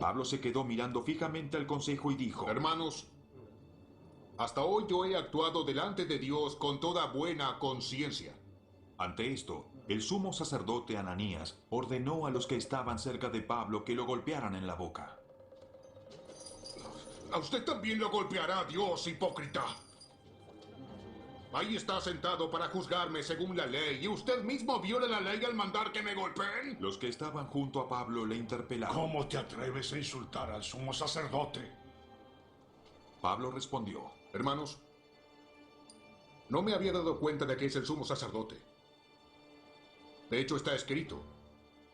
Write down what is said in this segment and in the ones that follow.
Pablo se quedó mirando fijamente al consejo y dijo: Hermanos, hasta hoy yo he actuado delante de Dios con toda buena conciencia. Ante esto, el sumo sacerdote Ananías ordenó a los que estaban cerca de Pablo que lo golpearan en la boca. A usted también lo golpeará Dios, hipócrita. Ahí está sentado para juzgarme según la ley, y usted mismo viola la ley al mandar que me golpeen. Los que estaban junto a Pablo le interpelaron. ¿Cómo te atreves a insultar al sumo sacerdote? Pablo respondió: Hermanos, no me había dado cuenta de que es el sumo sacerdote. De hecho, está escrito: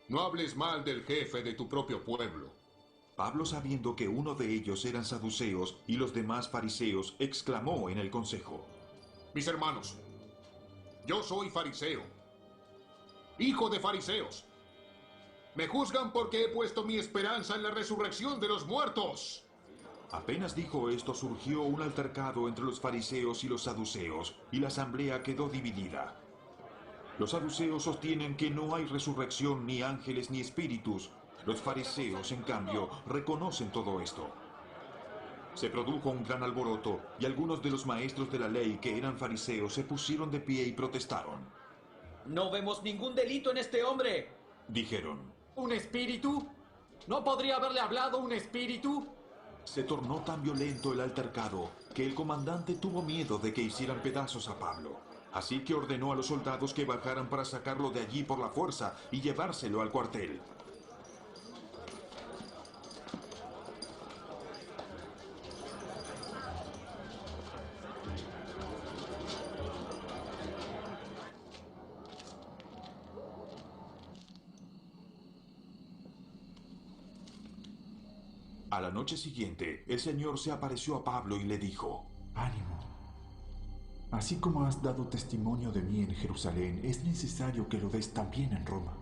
no hables mal del jefe de tu propio pueblo. Pablo, sabiendo que uno de ellos eran saduceos y los demás fariseos, exclamó en el consejo: Mis hermanos, yo soy fariseo, hijo de fariseos. Me juzgan porque he puesto mi esperanza en la resurrección de los muertos. Apenas dijo esto, surgió un altercado entre los fariseos y los saduceos, y la asamblea quedó dividida. Los saduceos sostienen que no hay resurrección, ni ángeles, ni espíritus. Los fariseos, en cambio, reconocen todo esto. Se produjo un gran alboroto, y algunos de los maestros de la ley que eran fariseos se pusieron de pie y protestaron. No vemos ningún delito en este hombre. Dijeron: ¿Un espíritu? ¿No podría haberle hablado un espíritu? Se tornó tan violento el altercado que el comandante tuvo miedo de que hicieran pedazos a Pablo. Así que ordenó a los soldados que bajaran para sacarlo de allí por la fuerza y llevárselo al cuartel. A la noche siguiente, el Señor se apareció a Pablo y le dijo: Ánimo. Así como has dado testimonio de mí en Jerusalén, es necesario que lo des también en Roma.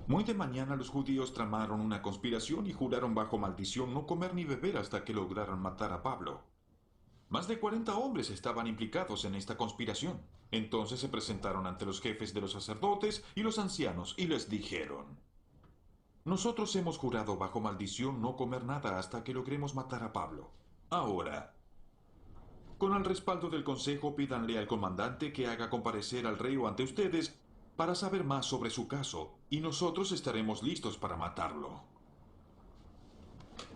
Muy de mañana los judíos tramaron una conspiración y juraron bajo maldición no comer ni beber hasta que lograran matar a Pablo. Más de 40 hombres estaban implicados en esta conspiración. Entonces se presentaron ante los jefes de los sacerdotes y los ancianos y les dijeron: nosotros hemos jurado bajo maldición no comer nada hasta que logremos matar a Pablo. Ahora, con el respaldo del consejo, pídanle al comandante que haga comparecer al reo ante ustedes para saber más sobre su caso, y nosotros estaremos listos para matarlo.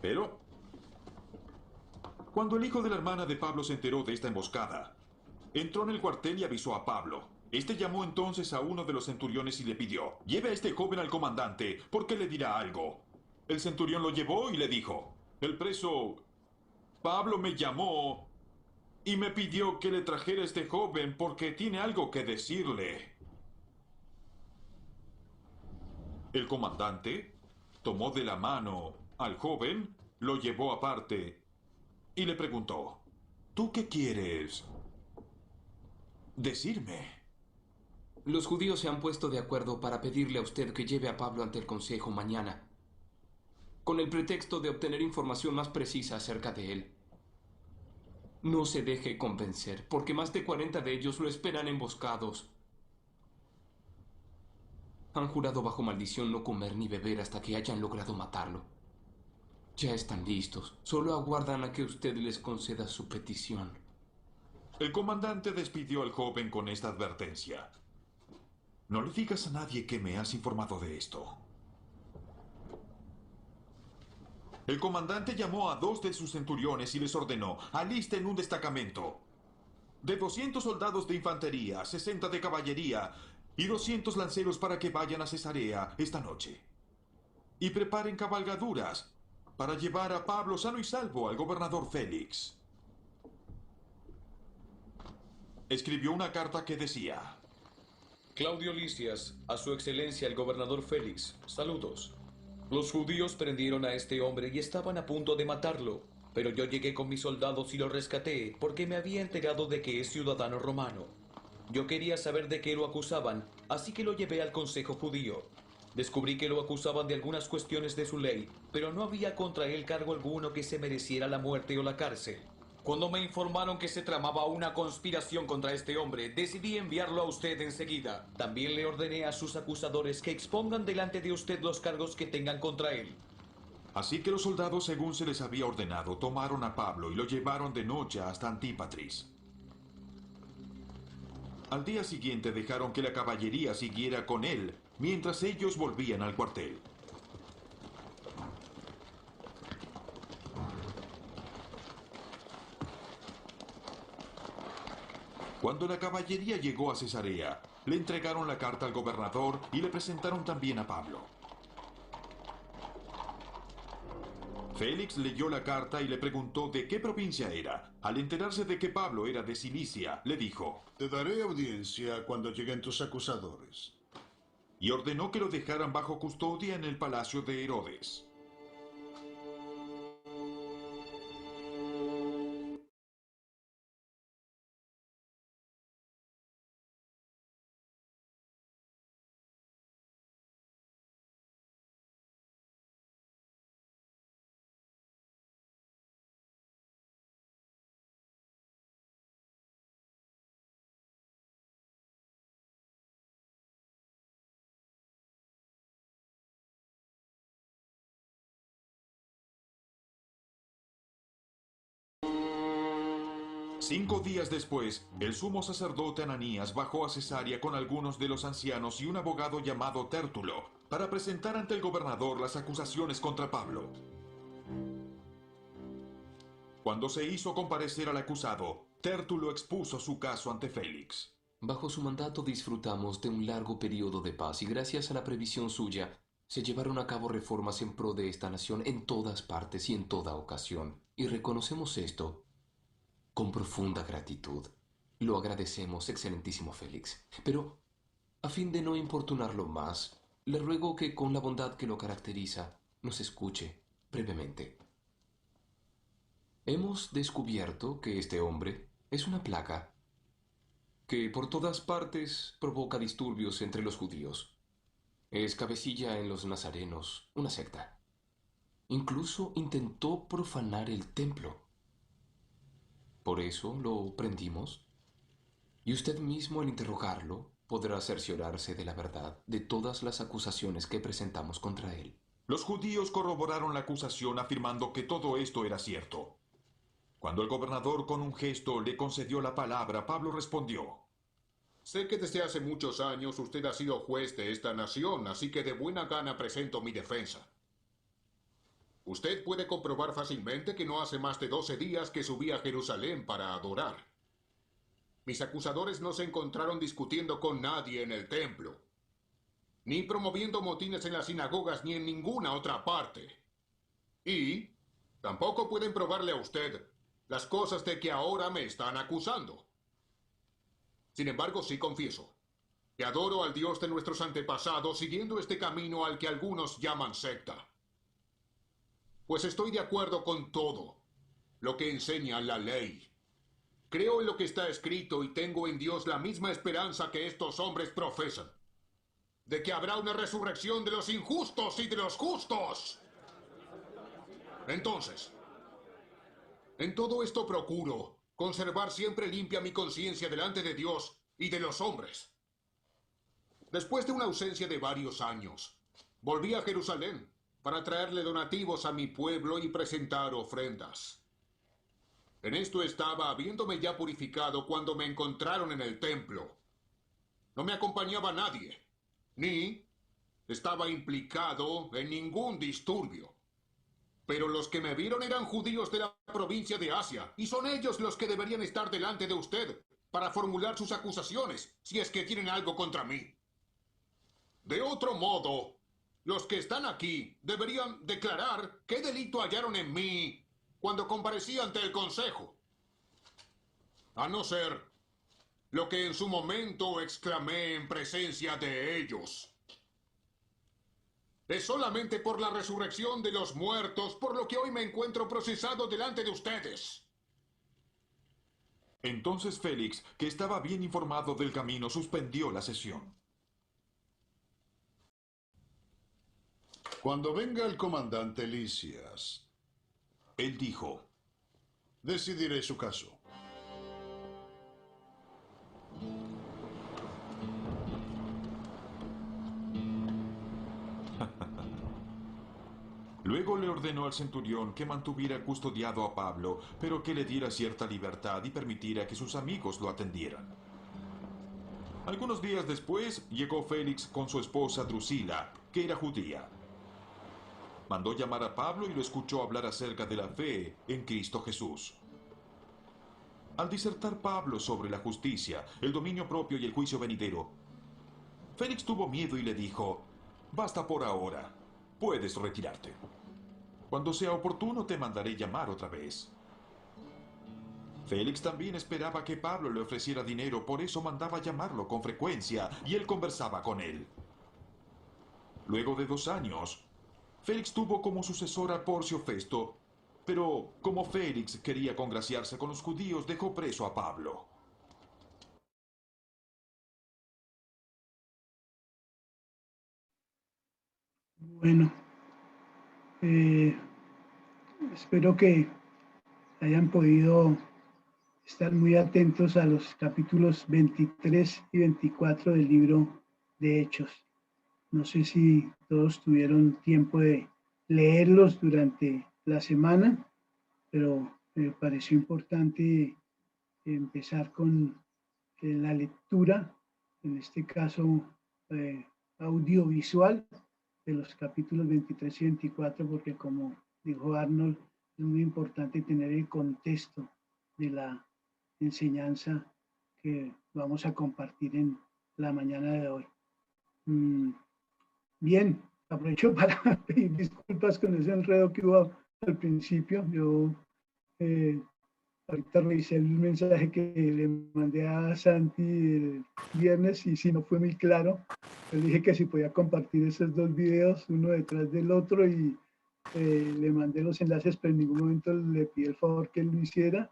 Pero, cuando el hijo de la hermana de Pablo se enteró de esta emboscada, entró en el cuartel y avisó a Pablo. Este llamó entonces a uno de los centuriones y le pidió: lleve a este joven al comandante, porque le dirá algo. El centurión lo llevó y le dijo: el preso Pablo me llamó y me pidió que le trajera a este joven porque tiene algo que decirle. El comandante tomó de la mano al joven, lo llevó aparte y le preguntó: ¿tú qué quieres decirme? Los judíos se han puesto de acuerdo para pedirle a usted que lleve a Pablo ante el consejo mañana, con el pretexto de obtener información más precisa acerca de él. No se deje convencer, porque más de 40 de ellos lo esperan emboscados. Han jurado bajo maldición no comer ni beber hasta que hayan logrado matarlo. Ya están listos, solo aguardan a que usted les conceda su petición. El comandante despidió al joven con esta advertencia: no le digas a nadie que me has informado de esto. El comandante llamó a 2 de sus centuriones y les ordenó: alisten un destacamento de 200 soldados de infantería, 60 de caballería y 200 lanceros para que vayan a Cesarea esta noche. Y preparen cabalgaduras para llevar a Pablo sano y salvo al gobernador Félix. Escribió una carta que decía: Claudio Lisias, a su excelencia el gobernador Félix, saludos. Los judíos prendieron a este hombre y estaban a punto de matarlo, pero yo llegué con mis soldados y lo rescaté porque me había enterado de que es ciudadano romano. Yo quería saber de qué lo acusaban, así que lo llevé al consejo judío. Descubrí que lo acusaban de algunas cuestiones de su ley, pero no había contra él cargo alguno que se mereciera la muerte o la cárcel. Cuando me informaron que se tramaba una conspiración contra este hombre, decidí enviarlo a usted enseguida. También le ordené a sus acusadores que expongan delante de usted los cargos que tengan contra él. Así que los soldados, según se les había ordenado, tomaron a Pablo y lo llevaron de noche hasta Antípatris. Al día siguiente dejaron que la caballería siguiera con él, mientras ellos volvían al cuartel. Cuando la caballería llegó a Cesarea, le entregaron la carta al gobernador y le presentaron también a Pablo. Félix leyó la carta y le preguntó de qué provincia era. Al enterarse de que Pablo era de Cilicia, le dijo: Te daré audiencia cuando lleguen tus acusadores. Y ordenó que lo dejaran bajo custodia en el palacio de Herodes. Cinco días después, el sumo sacerdote Ananías bajó a Cesarea con algunos de los ancianos y un abogado llamado Tértulo para presentar ante el gobernador las acusaciones contra Pablo. Cuando se hizo comparecer al acusado, Tértulo expuso su caso ante Félix. Bajo su mandato disfrutamos de un largo periodo de paz y gracias a la previsión suya se llevaron a cabo reformas en pro de esta nación en todas partes y en toda ocasión. Y reconocemos esto con profunda gratitud. Lo agradecemos, excelentísimo Félix. Pero, a fin de no importunarlo más, le ruego que con la bondad que lo caracteriza, nos escuche brevemente. Hemos descubierto que este hombre es una plaga que por todas partes provoca disturbios entre los judíos. Es cabecilla en los nazarenos, una secta. Incluso intentó profanar el templo. Por eso lo prendimos. Y usted mismo, al interrogarlo, podrá cerciorarse de la verdad de todas las acusaciones que presentamos contra él. Los judíos corroboraron la acusación afirmando que todo esto era cierto. Cuando el gobernador con un gesto le concedió la palabra, Pablo respondió: Sé que desde hace muchos años usted ha sido juez de esta nación, así que de buena gana presento mi defensa. Usted puede comprobar fácilmente que no hace más de 12 días que subí a Jerusalén para adorar. Mis acusadores no se encontraron discutiendo con nadie en el templo, ni promoviendo motines en las sinagogas ni en ninguna otra parte. Y tampoco pueden probarle a usted las cosas de que ahora me están acusando. Sin embargo, sí confieso que adoro al Dios de nuestros antepasados siguiendo este camino al que algunos llaman secta. Pues estoy de acuerdo con todo lo que enseña la ley. Creo en lo que está escrito y tengo en Dios la misma esperanza que estos hombres profesan, de que habrá una resurrección de los injustos y de los justos. Entonces, en todo esto procuro conservar siempre limpia mi conciencia delante de Dios y de los hombres. Después de una ausencia de varios años, volví a Jerusalén para traerle donativos a mi pueblo y presentar ofrendas. En esto estaba, habiéndome ya purificado, cuando me encontraron en el templo. No me acompañaba nadie, ni estaba implicado en ningún disturbio. Pero los que me vieron eran judíos de la provincia de Asia, y son ellos los que deberían estar delante de usted para formular sus acusaciones, si es que tienen algo contra mí. De otro modo, los que están aquí deberían declarar qué delito hallaron en mí cuando comparecí ante el consejo. A no ser lo que en su momento exclamé en presencia de ellos. Es solamente por la resurrección de los muertos por lo que hoy me encuentro procesado delante de ustedes. Entonces Félix, que estaba bien informado del camino, suspendió la sesión. Cuando venga el comandante Lisias, Él dijo: Decidiré su caso. Luego le ordenó al centurión que mantuviera custodiado a Pablo, pero que le diera cierta libertad y permitiera que sus amigos lo atendieran. Algunos días después llegó Félix con su esposa Drusila, que era judía. Mandó llamar a Pablo y lo escuchó hablar acerca de la fe en Cristo Jesús. Al disertar Pablo sobre la justicia, el dominio propio y el juicio venidero, Félix tuvo miedo y le dijo: «Basta por ahora, puedes retirarte. Cuando sea oportuno te mandaré llamar otra vez». Félix también esperaba que Pablo le ofreciera dinero, por eso mandaba llamarlo con frecuencia y él conversaba con él. Luego de 2 años, Félix tuvo como sucesor a Porcio Festo, pero como Félix quería congraciarse con los judíos, dejó preso a Pablo. Bueno, eh, espero que hayan podido estar muy atentos a los capítulos 23 y 24 del libro de Hechos. No sé si todos tuvieron tiempo de leerlos durante la semana, pero me pareció importante empezar con la lectura, en este caso audiovisual, de los capítulos 23 y 24, porque como dijo Arnold, es muy importante tener el contexto de la enseñanza que vamos a compartir en la mañana de hoy. Bien, aprovecho para pedir disculpas con ese enredo que hubo al principio. Yo ahorita revisé el mensaje que le mandé a Santi el viernes y si no fue muy claro. Le dije que si podía compartir esos 2 videos, uno detrás del otro, y le mandé los enlaces, pero en ningún momento le pedí el favor que él lo hiciera.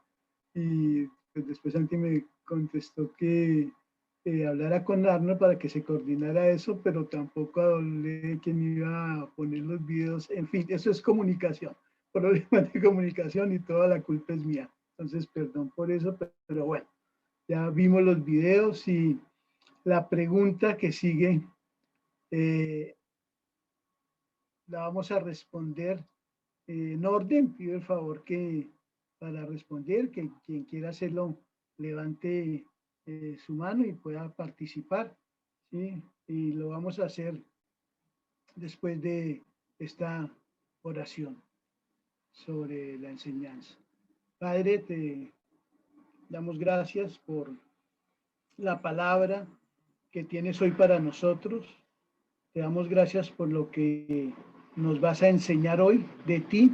Y pues después Santi me contestó que hablara con Arnold para que se coordinara eso, pero tampoco hablé de quién iba a poner los videos. En fin, eso es comunicación, problemas de comunicación, y toda la culpa es mía. Entonces, perdón por eso, pero bueno, ya vimos los videos y la pregunta que sigue la vamos a responder en orden. Pido el favor que para responder, que quien quiera hacerlo levante su mano y pueda participar, ¿sí? Y lo vamos a hacer después de esta oración sobre la enseñanza. Padre, te damos gracias por la palabra que tienes hoy para nosotros. Te damos gracias por lo que nos vas a enseñar hoy de ti.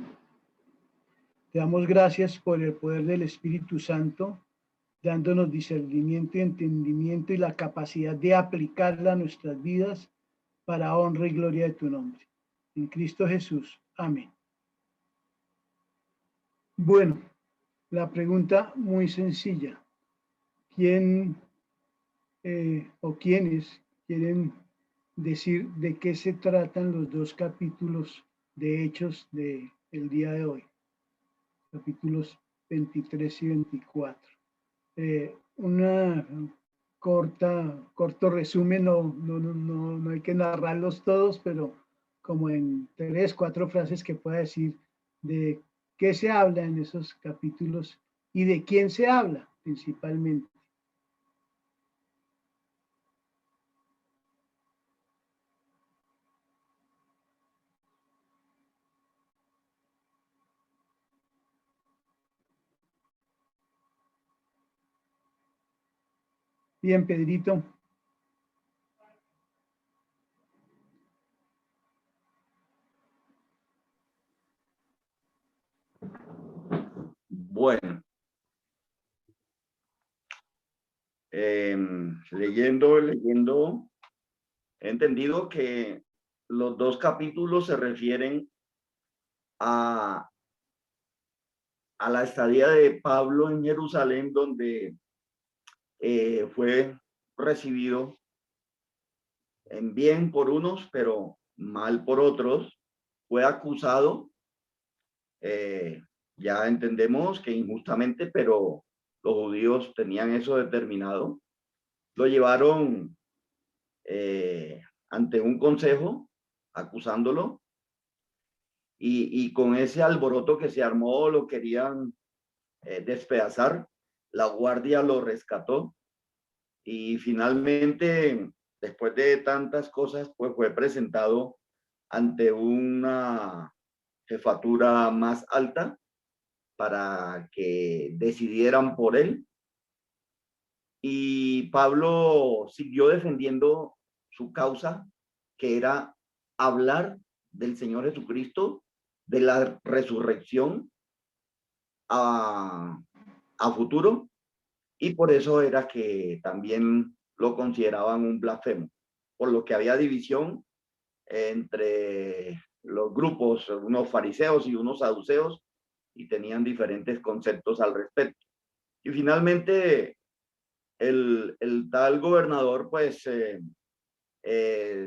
Te damos gracias por el poder del Espíritu Santo, dándonos discernimiento y entendimiento y la capacidad de aplicarla a nuestras vidas para honra y gloria de tu nombre. En Cristo Jesús. Amén. Bueno, la pregunta muy sencilla. ¿Quién o quiénes quieren decir de qué se tratan los 2 capítulos de Hechos del día de hoy? Capítulos 23 y 24. Una corto resumen, no hay que narrarlos todos, pero como en 3, 4 frases que pueda decir de qué se habla en esos capítulos y de quién se habla principalmente. Bien, Pedrito. Bueno, leyendo, he entendido que los 2 capítulos se refieren a la estadía de Pablo en Jerusalén, donde fue recibido en bien por unos, pero mal por otros. Fue acusado Ya entendemos que injustamente, pero los judíos tenían eso determinado. Lo llevaron ante un consejo, acusándolo, y con ese alboroto que se armó, lo querían despedazar. La guardia lo rescató y finalmente, después de tantas cosas, pues fue presentado ante una jefatura más alta para que decidieran por él. Y Pablo siguió defendiendo su causa, que era hablar del Señor Jesucristo, de la resurrección a futuro, y por eso era que también lo consideraban un blasfemo, por lo que había división entre los grupos, unos fariseos y unos saduceos, y tenían diferentes conceptos al respecto. Y finalmente el tal gobernador pues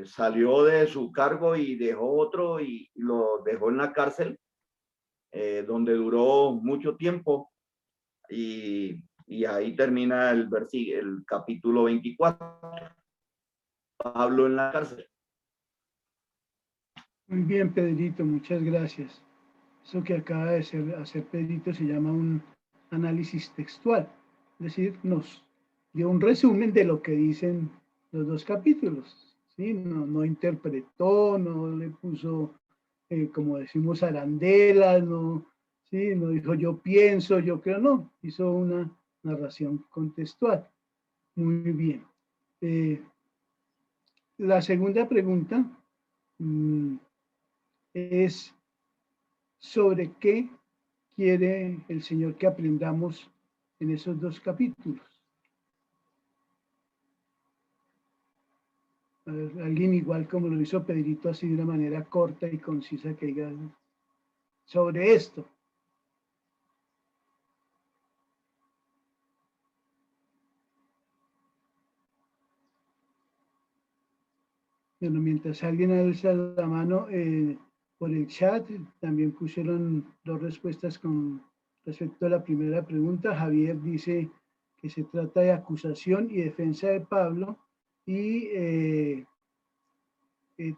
salió de su cargo y dejó otro y lo dejó en la cárcel, donde duró mucho tiempo, y ahí termina el capítulo 24. Pablo en la cárcel. Muy bien, Pedrito, muchas gracias. Eso que acaba de hacer Pedrito se llama un análisis textual, es decir, nos dio un resumen de lo que dicen los dos capítulos, ¿sí? No interpretó, no le puso, como decimos, arandelas, no, ¿sí? No dijo yo pienso, yo creo, no, hizo una narración contextual. Muy bien. La segunda pregunta es sobre qué quiere el Señor que aprendamos en esos dos capítulos. A ver, alguien igual como lo hizo Pedrito, así de una manera corta y concisa, que diga sobre esto. Bueno, mientras alguien alza la mano, por el chat también pusieron dos respuestas con respecto a la primera pregunta. Javier dice que se trata de acusación y defensa de Pablo, y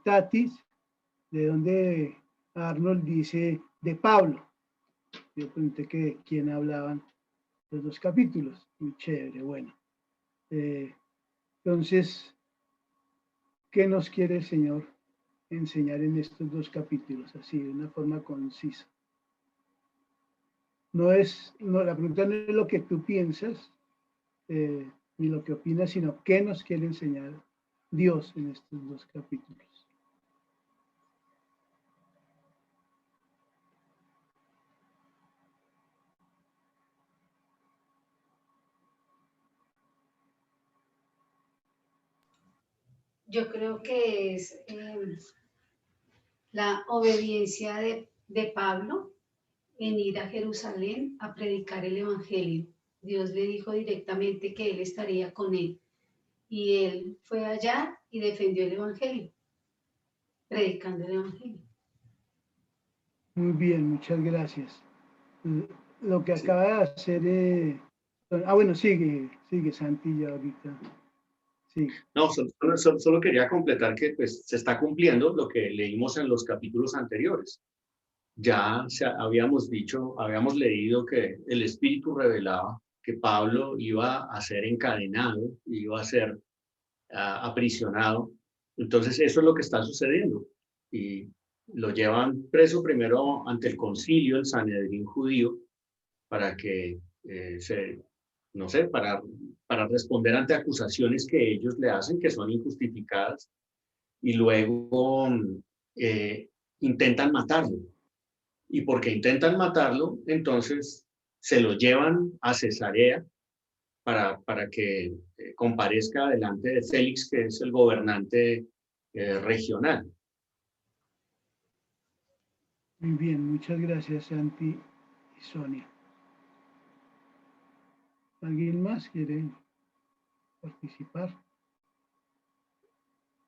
Tatis, de donde Arnold, dice de Pablo. Yo pregunté que quién hablaban los dos capítulos. Muy chévere, bueno. Entonces, ¿qué nos quiere el Señor enseñar en estos dos capítulos? Así, de una forma concisa. La pregunta no es lo que tú piensas, ni lo que opinas, sino qué nos quiere enseñar Dios en estos dos capítulos. Yo creo que es la obediencia de Pablo en ir a Jerusalén a predicar el Evangelio. Dios le dijo directamente que él estaría con él, y él fue allá y defendió el Evangelio, predicando el Evangelio. Muy bien, muchas gracias. Lo que acaba de hacer... bueno, sigue Santi ya ahorita. Sí. No, solo quería completar que pues, se está cumpliendo lo que leímos en los capítulos anteriores. Ya habíamos leído que el Espíritu revelaba que Pablo iba a ser encadenado, iba a ser aprisionado. Entonces eso es lo que está sucediendo. Y lo llevan preso primero ante el concilio, el Sanedrín judío, para que para responder ante acusaciones que ellos le hacen, que son injustificadas, y luego intentan matarlo. Y porque intentan matarlo, entonces se lo llevan a Cesarea para que comparezca delante de Félix, que es el gobernante regional. Muy bien, muchas gracias, Santi y Sonia. ¿Alguien más quiere participar?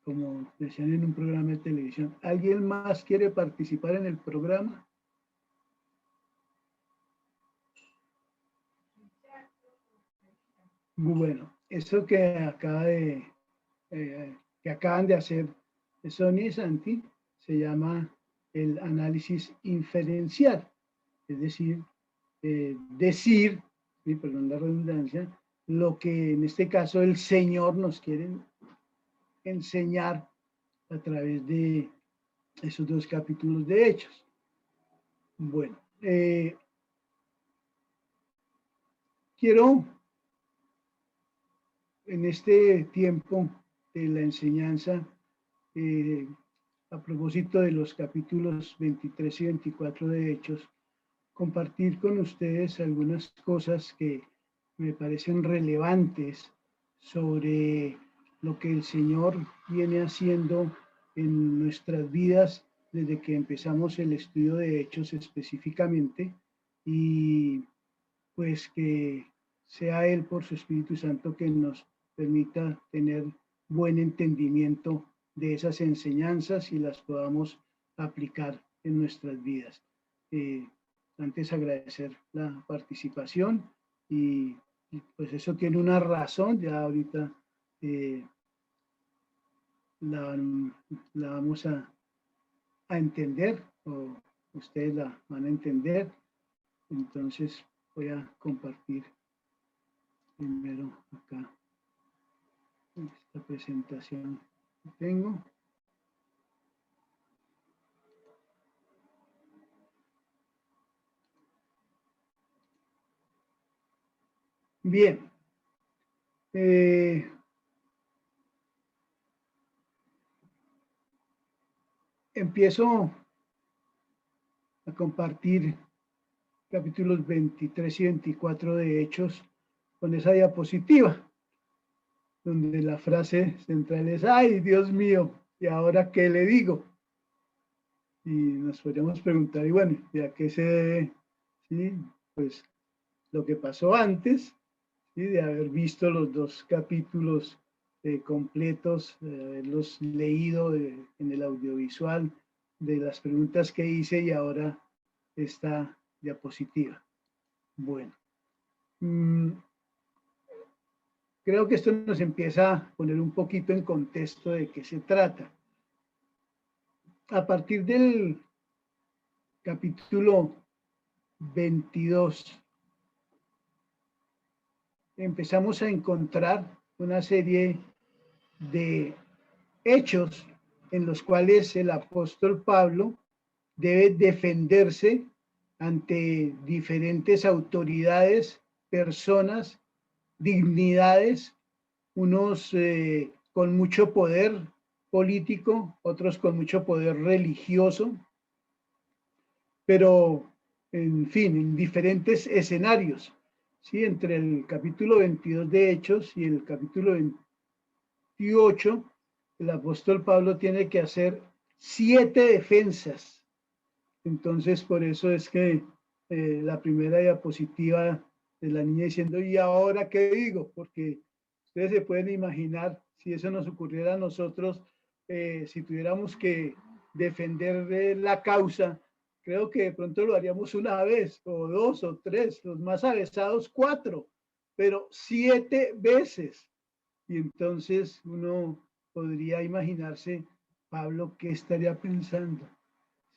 Como decían en un programa de televisión, ¿alguien más quiere participar en el programa? Bueno, eso que que acaban de hacer Sonia y Santi se llama el análisis inferencial, es decir, decir, y perdón la redundancia, lo que en este caso el Señor nos quiere enseñar a través de esos dos capítulos de Hechos. Bueno, quiero en este tiempo de la enseñanza, a propósito de los capítulos 23 y 24 de Hechos, compartir con ustedes algunas cosas que me parecen relevantes sobre lo que el Señor viene haciendo en nuestras vidas desde que empezamos el estudio de Hechos específicamente, y pues que sea Él por su Espíritu Santo que nos permita tener buen entendimiento de esas enseñanzas y las podamos aplicar en nuestras vidas. Antes agradecer la participación y pues eso tiene una razón, ya ahorita la vamos a entender, o ustedes la van a entender. Entonces voy a compartir primero acá esta presentación que tengo. Bien. Empiezo a compartir capítulos 23 y 24 de Hechos con esa diapositiva, donde la frase central es: ¡ay, Dios mío! ¿Y ahora qué le digo? Y nos podríamos preguntar, y bueno, ¿y a qué se debe? ¿Sí? Pues lo que pasó antes, ¿sí? De haber visto los dos capítulos completos, haberlos leído en el audiovisual, de las preguntas que hice y ahora esta diapositiva. Bueno, creo que esto nos empieza a poner un poquito en contexto de qué se trata. A partir del capítulo 22, empezamos a encontrar una serie de hechos en los cuales el apóstol Pablo debe defenderse ante diferentes autoridades, personas, dignidades, unos con mucho poder político, otros con mucho poder religioso, pero en fin, en diferentes escenarios. ¿Sí? Entre el capítulo 22 de Hechos y el capítulo 28, el apóstol Pablo tiene que hacer 7 defensas. Entonces, por eso es que la primera diapositiva de la niña diciendo, ¿y ahora qué digo? Porque ustedes se pueden imaginar si eso nos ocurriera a nosotros, si tuviéramos que defender la causa, creo que de pronto lo haríamos una vez, o 2 o 3, los más avesados 4, pero 7 veces. Y entonces uno podría imaginarse, Pablo, ¿qué estaría pensando?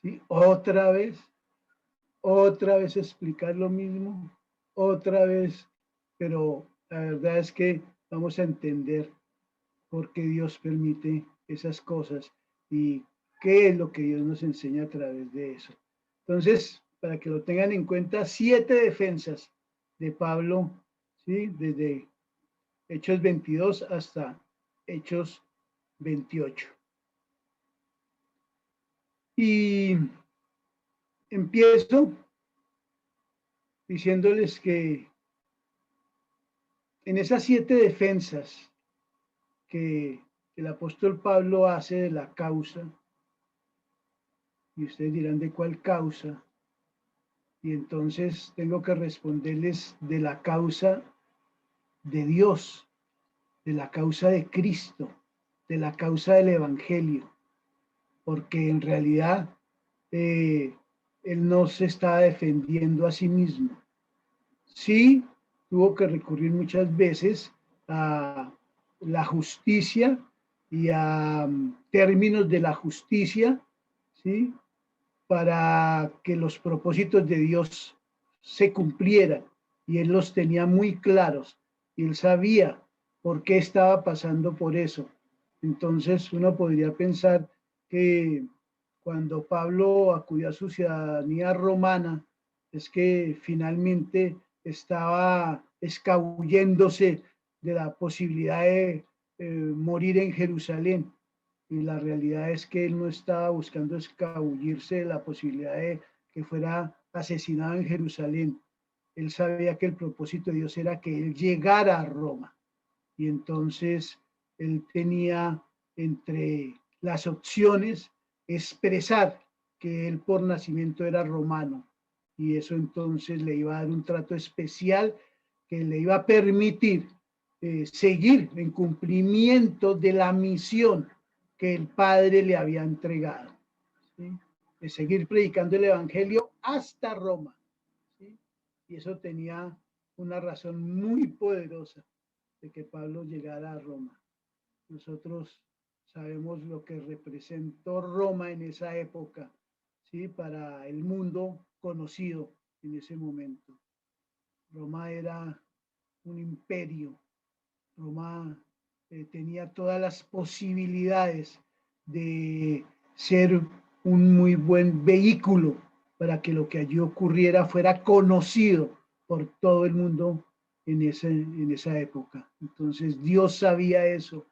¿Sí? Otra vez explicar lo mismo, otra vez, pero la verdad es que vamos a entender por qué Dios permite esas cosas y qué es lo que Dios nos enseña a través de eso. Entonces, para que lo tengan en cuenta, 7 defensas de Pablo, ¿sí? Desde Hechos 22 hasta Hechos 28. Y empiezo diciéndoles que en esas 7 defensas que el apóstol Pablo hace de la causa, y ustedes dirán, ¿de cuál causa? Y entonces tengo que responderles de la causa de Dios, de la causa de Cristo, de la causa del Evangelio, porque en realidad Él no se está defendiendo a sí mismo. Sí, tuvo que recurrir muchas veces a la justicia y a términos de la justicia, ¿sí? Para que los propósitos de Dios se cumplieran. Y él los tenía muy claros. Y él sabía por qué estaba pasando por eso. Entonces uno podría pensar que cuando Pablo acudió a su ciudadanía romana, es que finalmente estaba escabulléndose de la posibilidad de morir en Jerusalén. Y la realidad es que él no estaba buscando escabullirse de la posibilidad de que fuera asesinado en Jerusalén. Él sabía que el propósito de Dios era que él llegara a Roma. Y entonces él tenía entre las opciones expresar que él por nacimiento era romano. Y eso entonces le iba a dar un trato especial que le iba a permitir seguir en cumplimiento de la misión que el Padre le había entregado, ¿sí? De seguir predicando el Evangelio hasta Roma, ¿sí? Y eso tenía una razón muy poderosa de que Pablo llegara a Roma. Nosotros sabemos lo que representó Roma en esa época, ¿sí? Para el mundo conocido en ese momento. Roma era un imperio. Roma tenía todas las posibilidades de ser un muy buen vehículo para que lo que allí ocurriera fuera conocido por todo el mundo en esa época. Entonces Dios sabía eso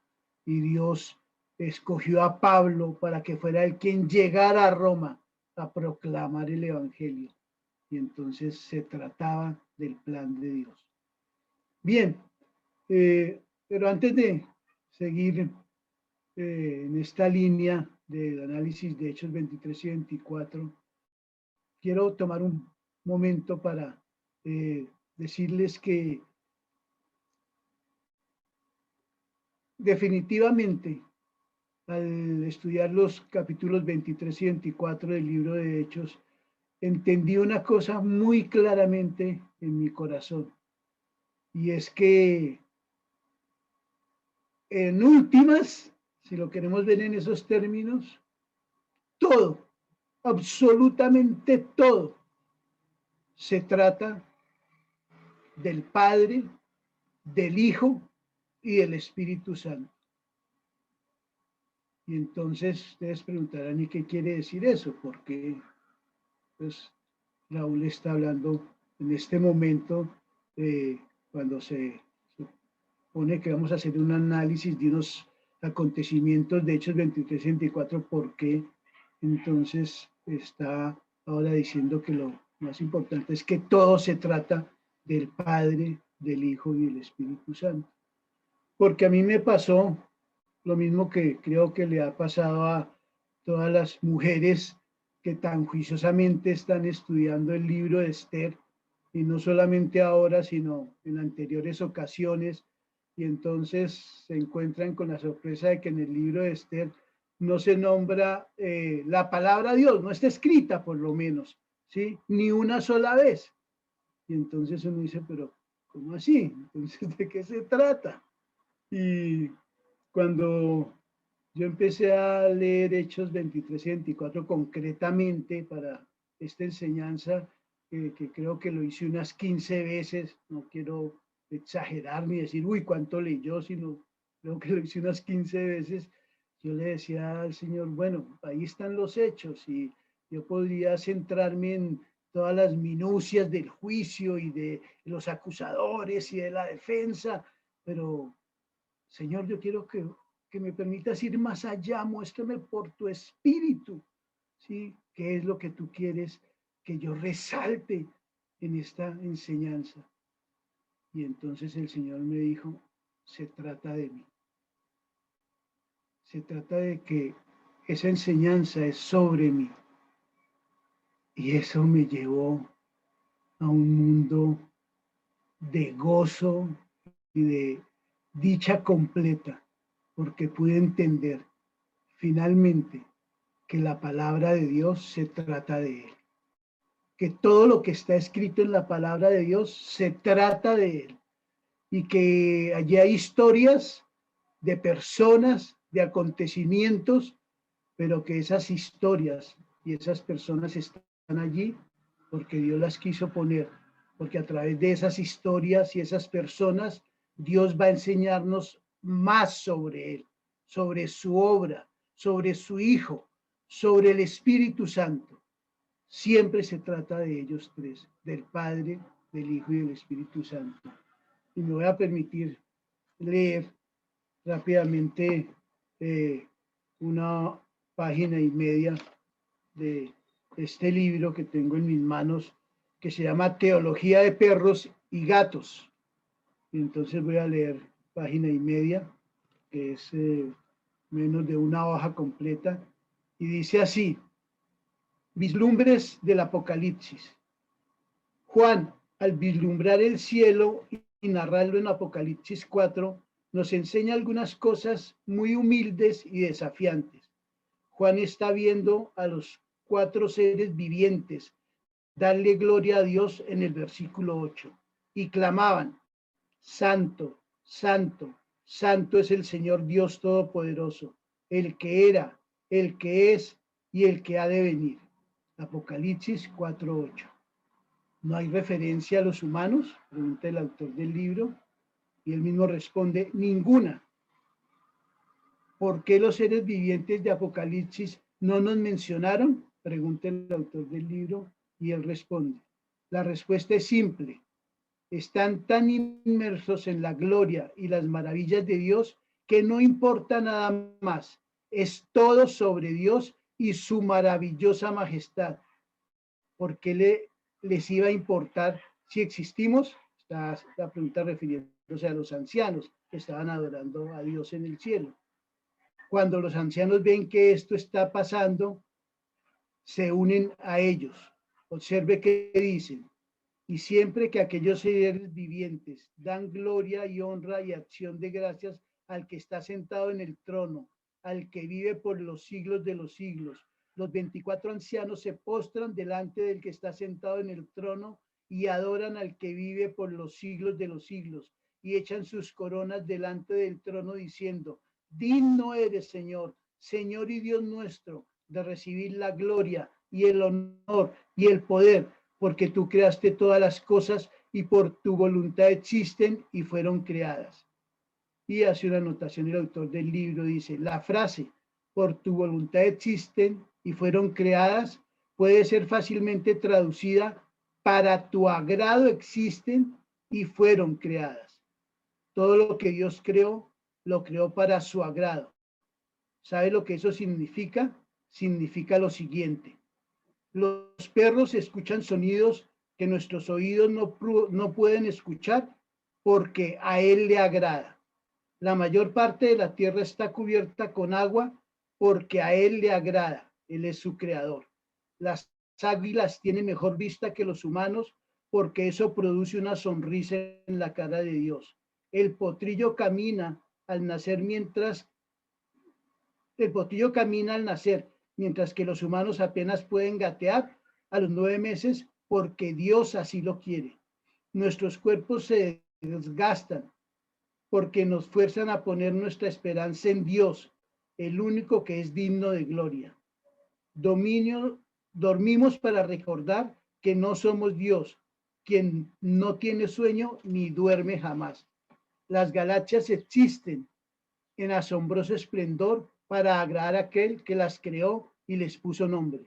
y Dios escogió a Pablo para que fuera el quien llegara a Roma a proclamar el Evangelio. Y entonces se trataba del plan de Dios. Bien. Pero antes de seguir en esta línea del análisis de Hechos 23 y 24, quiero tomar un momento para decirles que definitivamente al estudiar los capítulos 23 y 24 del libro de Hechos, entendí una cosa muy claramente en mi corazón, y es que en últimas, si lo queremos ver en esos términos, todo, absolutamente todo, se trata del Padre, del Hijo y del Espíritu Santo. Y entonces ustedes preguntarán, ¿y qué quiere decir eso? Porque pues Raúl está hablando en este momento, cuando se supone que vamos a hacer un análisis de unos acontecimientos de Hechos 23 y 24, porque entonces está ahora diciendo que lo más importante es que todo se trata del Padre, del Hijo y del Espíritu Santo. Porque a mí me pasó lo mismo que creo que le ha pasado a todas las mujeres que tan juiciosamente están estudiando el libro de Esther, y no solamente ahora, sino en anteriores ocasiones, y entonces se encuentran con la sorpresa de que en el libro de Esther no se nombra la palabra Dios, no está escrita por lo menos, ¿sí? Ni una sola vez. Y entonces uno dice, pero ¿cómo así? Entonces, ¿de qué se trata? Y cuando yo empecé a leer Hechos 23 y 24 concretamente para esta enseñanza, que creo que lo hice unas 15 veces, no quiero exagerar ni decir, uy, cuánto leyó, sino creo que lo hice unas 15 veces, yo le decía al Señor, bueno, ahí están los hechos y yo podría centrarme en todas las minucias del juicio y de los acusadores y de la defensa, pero Señor, yo quiero que me permitas ir más allá, muéstrame por tu espíritu, ¿sí? ¿Qué es lo que tú quieres que yo resalte en esta enseñanza? Y entonces el Señor me dijo, se trata de mí. Se trata de que esa enseñanza es sobre mí. Y eso me llevó a un mundo de gozo y de dicha completa, porque pude entender finalmente que la palabra de Dios se trata de Él. que todo lo que está escrito en la palabra de Dios se trata de Él y que allí hay historias de personas, de acontecimientos, pero que esas historias y esas personas están allí porque Dios las quiso poner, porque a través de esas historias y esas personas, Dios va a enseñarnos más sobre Él, sobre su obra, sobre su Hijo, sobre el Espíritu Santo. Siempre se trata de ellos tres, del Padre, del Hijo y del Espíritu Santo. Y me voy a permitir leer rápidamente una página y media de este libro que tengo en mis manos, que se llama Teología de Perros y Gatos. Y entonces voy a leer página y media, que es menos de una hoja completa, y dice así: Vislumbres del Apocalipsis. Juan, al vislumbrar el cielo y narrarlo en Apocalipsis 4, nos enseña algunas cosas muy humildes y desafiantes. Juan está viendo a los 4 seres vivientes darle gloria a Dios en el versículo 8 y clamaban: Santo, Santo, Santo es el Señor Dios Todopoderoso, el que era, el que es y el que ha de venir. Apocalipsis 4:8. ¿No hay referencia a los humanos?, pregunta el autor del libro, y él mismo responde: ninguna. ¿Por qué los seres vivientes de Apocalipsis no nos mencionaron?, pregunta el autor del libro, y él responde: la respuesta es simple. Están tan inmersos en la gloria y las maravillas de Dios que no importa nada más. Es todo sobre Dios y su maravillosa majestad. ¿Por qué les iba a importar si existimos? Está la pregunta refiriéndose a los ancianos que estaban adorando a Dios en el cielo. Cuando los ancianos ven que esto está pasando, se unen a ellos. Observe qué dicen: y siempre que aquellos seres vivientes dan gloria y honra y acción de gracias al que está sentado en el trono, al que vive por los siglos de los siglos, los 24 ancianos se postran delante del que está sentado en el trono y adoran al que vive por los siglos de los siglos, y echan sus coronas delante del trono diciendo: digno eres, Señor, Señor y Dios nuestro, de recibir la gloria y el honor y el poder, porque tú creaste todas las cosas y por tu voluntad existen y fueron creadas. Y hace una anotación el autor del libro, dice: la frase por tu voluntad existen y fueron creadas puede ser fácilmente traducida: para tu agrado existen y fueron creadas. Todo lo que Dios creó, lo creó para su agrado. ¿Sabe lo que eso significa? Significa lo siguiente: los perros escuchan sonidos que nuestros oídos no pueden escuchar porque a él le agrada. La mayor parte de la tierra está cubierta con agua porque a él le agrada. Él es su creador. Las águilas tienen mejor vista que los humanos porque eso produce una sonrisa en la cara de Dios. El potrillo camina al nacer mientras que los humanos apenas pueden gatear a los 9 meses porque Dios así lo quiere. Nuestros cuerpos se desgastan porque nos fuerzan a poner nuestra esperanza en Dios, el único que es digno de gloria. Dormimos para recordar que no somos Dios, quien no tiene sueño ni duerme jamás. Las galaxias existen en asombroso esplendor para agradar a aquel que las creó y les puso nombre.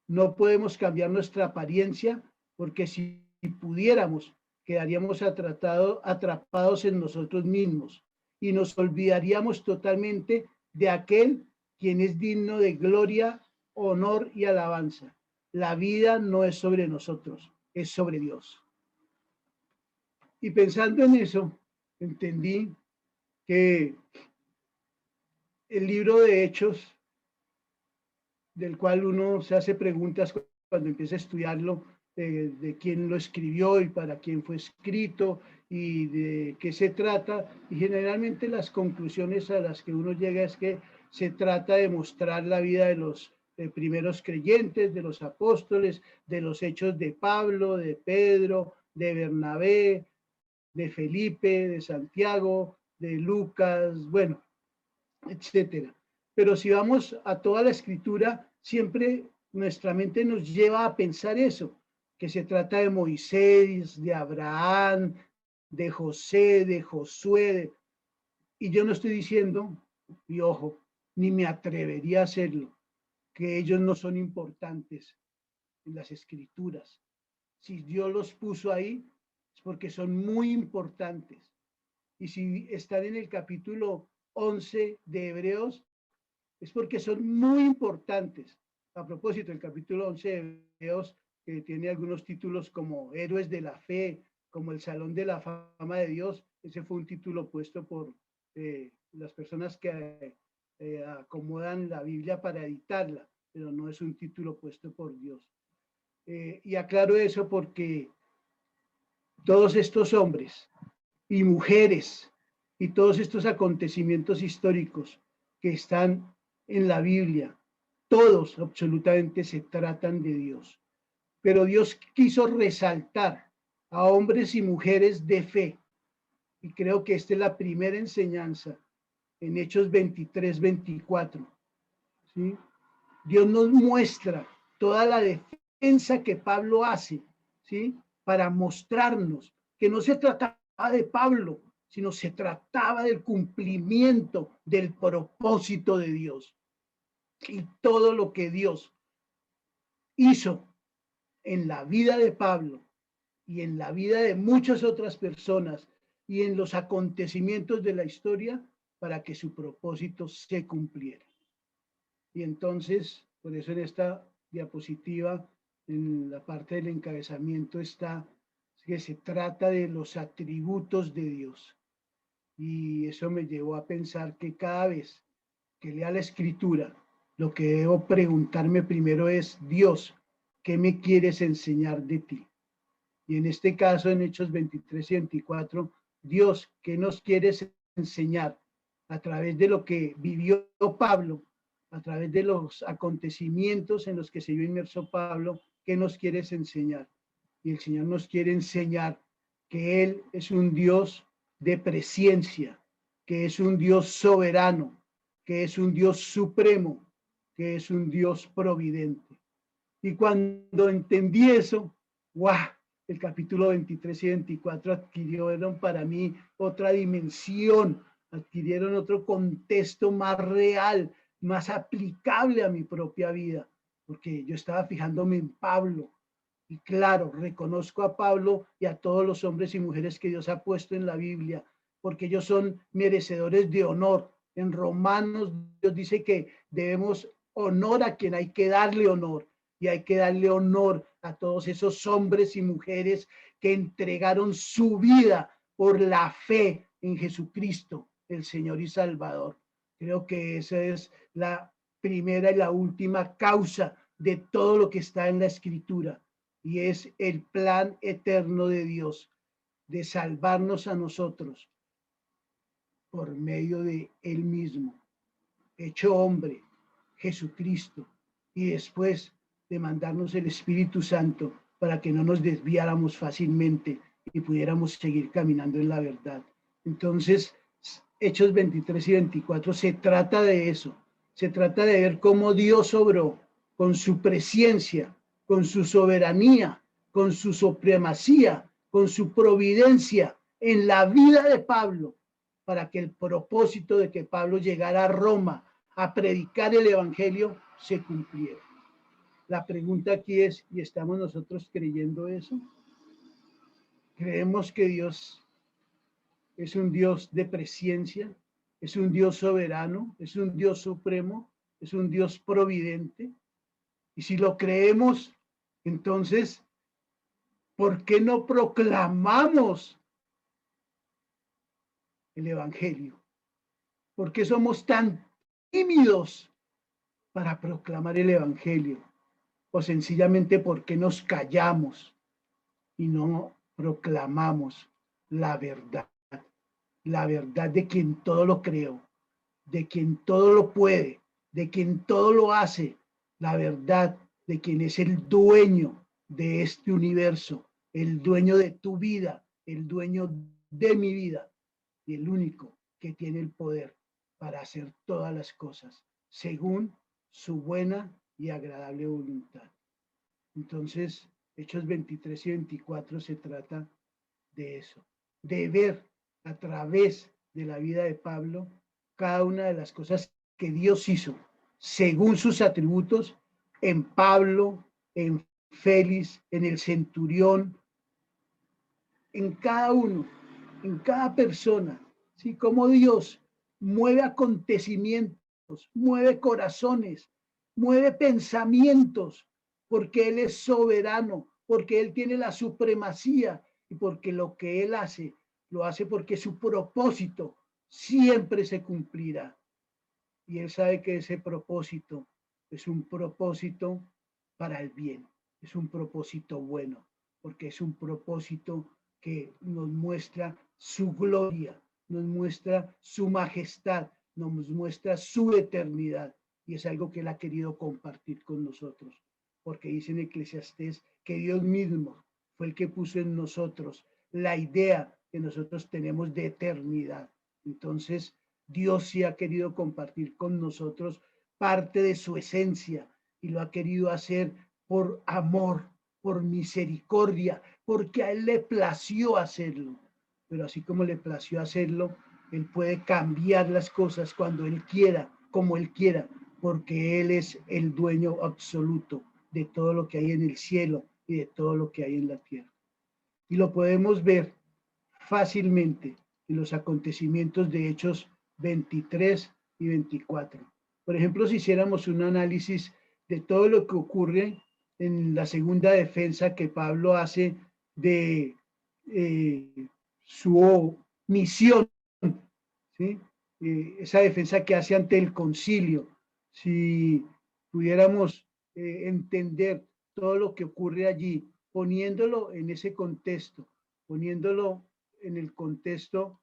No podemos cambiar nuestra apariencia porque si pudiéramos, quedaríamos atrapados en nosotros mismos y nos olvidaríamos totalmente de aquel quien es digno de gloria, honor y alabanza. La vida no es sobre nosotros, es sobre Dios. Y pensando en eso, entendí que el libro de Hechos, del cual uno se hace preguntas cuando empieza a estudiarlo, de quién lo escribió y para quién fue escrito y de qué se trata, y generalmente las conclusiones a las que uno llega es que se trata de mostrar la vida de los primeros creyentes, de los apóstoles, de los hechos de Pablo, de Pedro, de Bernabé, de Felipe, de Santiago, de Lucas, bueno, etcétera. Pero si vamos a toda la escritura, siempre nuestra mente nos lleva a pensar eso, que se trata de Moisés, de Abraham, de José, de Josué, y yo no estoy diciendo, y ojo, ni me atrevería a hacerlo, que ellos no son importantes en las escrituras. Si Dios los puso ahí, es porque son muy importantes. Y si están en el capítulo 11 de Hebreos, es porque son muy importantes. A propósito, el capítulo 11 de Hebreos, que tiene algunos títulos como Héroes de la Fe, como el Salón de la Fama de Dios, ese fue un título puesto por las personas que acomodan la Biblia para editarla, pero no es un título puesto por Dios. Y aclaro eso porque todos estos hombres y mujeres y todos estos acontecimientos históricos que están en la Biblia, todos absolutamente se tratan de Dios. Pero Dios quiso resaltar a hombres y mujeres de fe. Y creo que esta es la primera enseñanza en Hechos 23, 24. ¿Sí? Dios nos muestra toda la defensa que Pablo hace, ¿sí? Para mostrarnos que no se trataba de Pablo, sino se trataba del cumplimiento del propósito de Dios. Y todo lo que Dios hizo en la vida de Pablo y en la vida de muchas otras personas y en los acontecimientos de la historia para que su propósito se cumpliera. Y entonces, por eso en esta diapositiva, en la parte del encabezamiento está que se trata de los atributos de Dios. Y eso me llevó a pensar que cada vez que lea la Escritura, lo que debo preguntarme primero es, Dios, ¿qué me quieres enseñar de ti? Y en este caso, en Hechos 23 y 24, Dios, ¿qué nos quieres enseñar a través de lo que vivió Pablo, a través de los acontecimientos en los que se vio inmerso Pablo? ¿Qué nos quieres enseñar? Y el Señor nos quiere enseñar que Él es un Dios de presciencia, que es un Dios soberano, que es un Dios supremo, que es un Dios providente. Y cuando entendí eso, ¡guau! El capítulo 23 y 24 adquirieron para mí otra dimensión, adquirieron otro contexto más real, más aplicable a mi propia vida, porque yo estaba fijándome en Pablo. Y claro, reconozco a Pablo y a todos los hombres y mujeres que Dios ha puesto en la Biblia, porque ellos son merecedores de honor. En Romanos Dios dice que debemos honor a quien hay que darle honor, y hay que darle honor a todos esos hombres y mujeres que entregaron su vida por la fe en Jesucristo, el Señor y Salvador. Creo que esa es la primera y la última causa de todo lo que está en la Escritura, y es el plan eterno de Dios de salvarnos a nosotros por medio de Él mismo, hecho hombre, Jesucristo, y después de mandarnos el Espíritu Santo para que no nos desviáramos fácilmente y pudiéramos seguir caminando en la verdad. Entonces, Hechos 23 y 24 se trata de eso, se trata de ver cómo Dios obró con su presciencia, con su soberanía, con su supremacía, con su providencia en la vida de Pablo, para que el propósito de que Pablo llegara a Roma a predicar el Evangelio se cumpliera. La pregunta aquí es, ¿y estamos nosotros creyendo eso? ¿Creemos que Dios es un Dios de presciencia, es un Dios soberano, es un Dios supremo, es un Dios providente? Y si lo creemos, entonces, ¿por qué no proclamamos el Evangelio? ¿Por qué somos tan tímidos para proclamar el Evangelio? O sencillamente porque nos callamos y no proclamamos la verdad de quien todo lo creó, de quien todo lo puede, de quien todo lo hace, la verdad de quien es el dueño de este universo, el dueño de tu vida, el dueño de mi vida y el único que tiene el poder para hacer todas las cosas según su buena y agradable voluntad. Entonces, Hechos 23 y 24 se trata de eso, de ver a través de la vida de Pablo cada una de las cosas que Dios hizo según sus atributos en Pablo, en Félix, en el centurión, en cada uno, en cada persona, ¿sí? Cómo Dios mueve acontecimientos, mueve corazones, mueve pensamientos, porque Él es soberano, porque Él tiene la supremacía y porque lo que Él hace, lo hace porque su propósito siempre se cumplirá. Y Él sabe que ese propósito es un propósito para el bien, es un propósito bueno, porque es un propósito que nos muestra su gloria, nos muestra su majestad, nos muestra su eternidad. Y es algo que Él ha querido compartir con nosotros, porque dice en Eclesiastés que Dios mismo fue el que puso en nosotros la idea que nosotros tenemos de eternidad. Entonces, Dios sí ha querido compartir con nosotros parte de su esencia y lo ha querido hacer por amor, por misericordia, porque a Él le plació hacerlo. Pero así como le plació hacerlo, Él puede cambiar las cosas cuando Él quiera, como Él quiera, porque Él es el dueño absoluto de todo lo que hay en el cielo y de todo lo que hay en la tierra. Y lo podemos ver fácilmente en los acontecimientos de Hechos 23 y 24. Por ejemplo, si hiciéramos un análisis de todo lo que ocurre en la segunda defensa que Pablo hace de su misión, ¿sí? Esa defensa que hace ante el concilio, si pudiéramos entender todo lo que ocurre allí, poniéndolo en ese contexto, poniéndolo en el contexto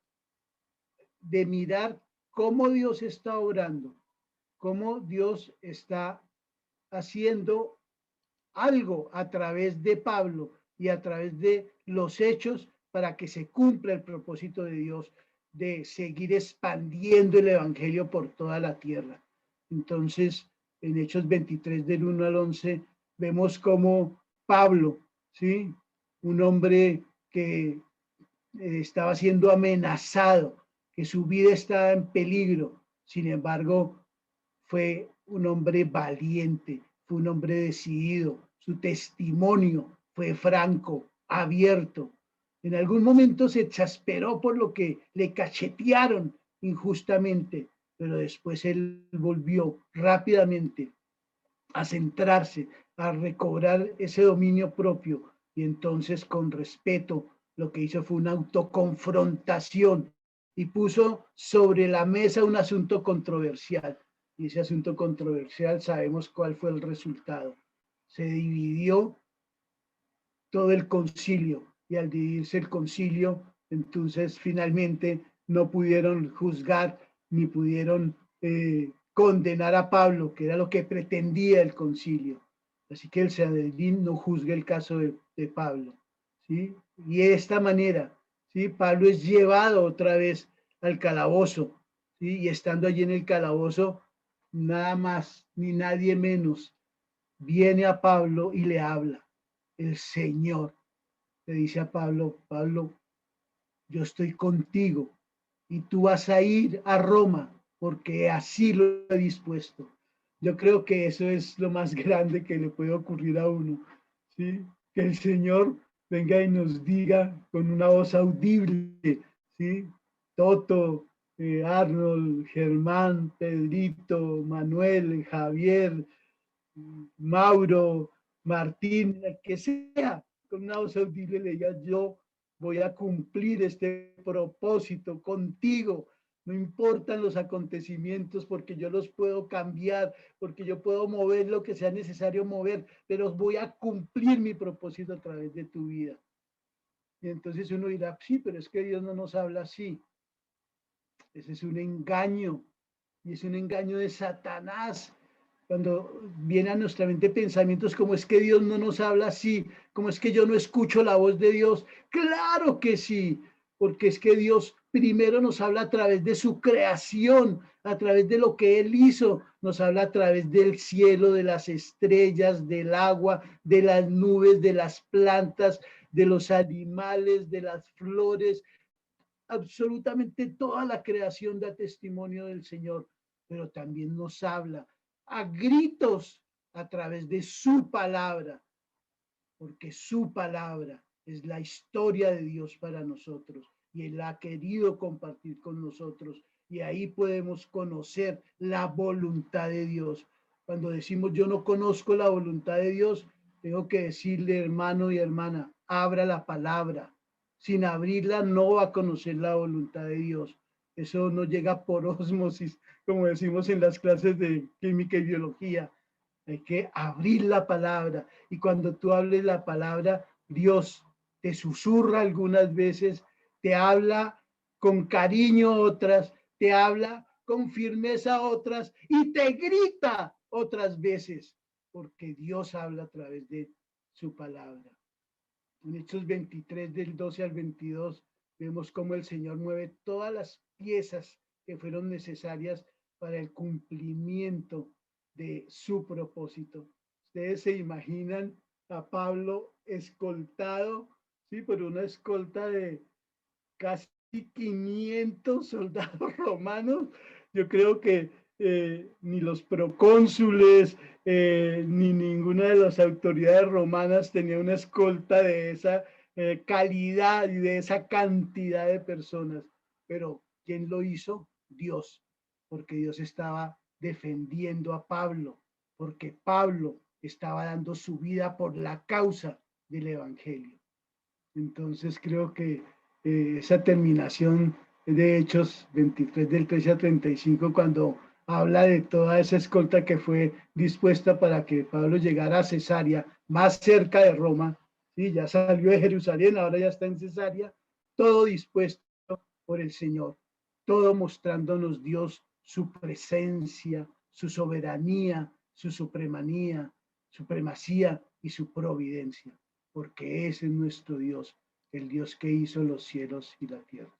de mirar cómo Dios está obrando, cómo Dios está haciendo algo a través de Pablo y a través de los hechos para que se cumpla el propósito de Dios de seguir expandiendo el evangelio por toda la tierra. Entonces, en Hechos 23 del 1 al 11 vemos como Pablo, ¿sí? Un hombre que estaba siendo amenazado, que su vida estaba en peligro. Sin embargo, fue un hombre valiente, fue un hombre decidido, su testimonio fue franco, abierto. En algún momento se exasperó por lo que le cachetearon injustamente, pero después él volvió rápidamente a centrarse, a recobrar ese dominio propio y entonces con respeto lo que hizo fue una autoconfrontación y puso sobre la mesa un asunto controversial. Y ese asunto controversial sabemos cuál fue el resultado. Se dividió todo el concilio y al dividirse el concilio, entonces finalmente no pudieron juzgar ni pudieron condenar a Pablo, que era lo que pretendía el concilio. Así que el Sanedrín no juzga el caso de Pablo, ¿sí? Y de esta manera, ¿sí? Pablo es llevado otra vez al calabozo, ¿sí? Y estando allí en el calabozo, nada más ni nadie menos viene a Pablo y le habla. El Señor le dice a Pablo, Pablo, yo estoy contigo y tú vas a ir a Roma porque así lo he dispuesto. Yo creo que eso es lo más grande que le puede ocurrir a uno, ¿sí? Que el Señor venga y nos diga con una voz audible, ¿sí? Toto, Arnold, Germán, Pedrito, Manuel, Javier, Mauro, Martín, el que sea, con una voz audible le diga, yo voy a cumplir este propósito contigo. No importan los acontecimientos porque yo los puedo cambiar, porque yo puedo mover lo que sea necesario mover, pero voy a cumplir mi propósito a través de tu vida. Y entonces uno dirá, sí, pero es que Dios no nos habla así. Ese es un engaño, y es un engaño de Satanás cuando vienen a nuestra mente pensamientos como es que Dios no nos habla así, como es que yo no escucho la voz de Dios. Claro que sí, porque es que Dios primero nos habla a través de su creación, a través de lo que Él hizo, nos habla a través del cielo, de las estrellas, del agua, de las nubes, de las plantas, de los animales, de las flores. Absolutamente toda la creación da testimonio del Señor, pero también nos habla a gritos a través de su palabra, porque su palabra es la historia de Dios para nosotros y Él ha querido compartir con nosotros, y ahí podemos conocer la voluntad de Dios. Cuando decimos yo no conozco la voluntad de Dios, tengo que decirle, hermano y hermana, abra la palabra. Sin abrirla no va a conocer la voluntad de Dios. Eso no llega por ósmosis, como decimos en las clases de química y biología. Hay que abrir la palabra, y cuando tú hables la palabra, Dios te susurra algunas veces, te habla con cariño otras, te habla con firmeza otras y te grita otras veces, porque Dios habla a través de su palabra. En Hechos 23 del 12 al 22 vemos cómo el Señor mueve todas las piezas que fueron necesarias para el cumplimiento de su propósito. Ustedes se imaginan a Pablo escoltado, sí, por una escolta de casi 500 soldados romanos. Yo creo que ni los procónsules ni ninguna de las autoridades romanas tenía una escolta de esa calidad y de esa cantidad de personas. Pero ¿quién lo hizo? Dios, porque Dios estaba defendiendo a Pablo, porque Pablo estaba dando su vida por la causa del evangelio. Entonces creo que esa terminación de Hechos 23 del 13 al 35, cuando habla de toda esa escolta que fue dispuesta para que Pablo llegara a Cesarea, más cerca de Roma, ¿sí? Ya salió de Jerusalén, ahora ya está en Cesarea, todo dispuesto por el Señor, todo mostrándonos Dios su presencia, su soberanía, su supremacía y su providencia, porque ese es nuestro Dios, el Dios que hizo los cielos y la tierra.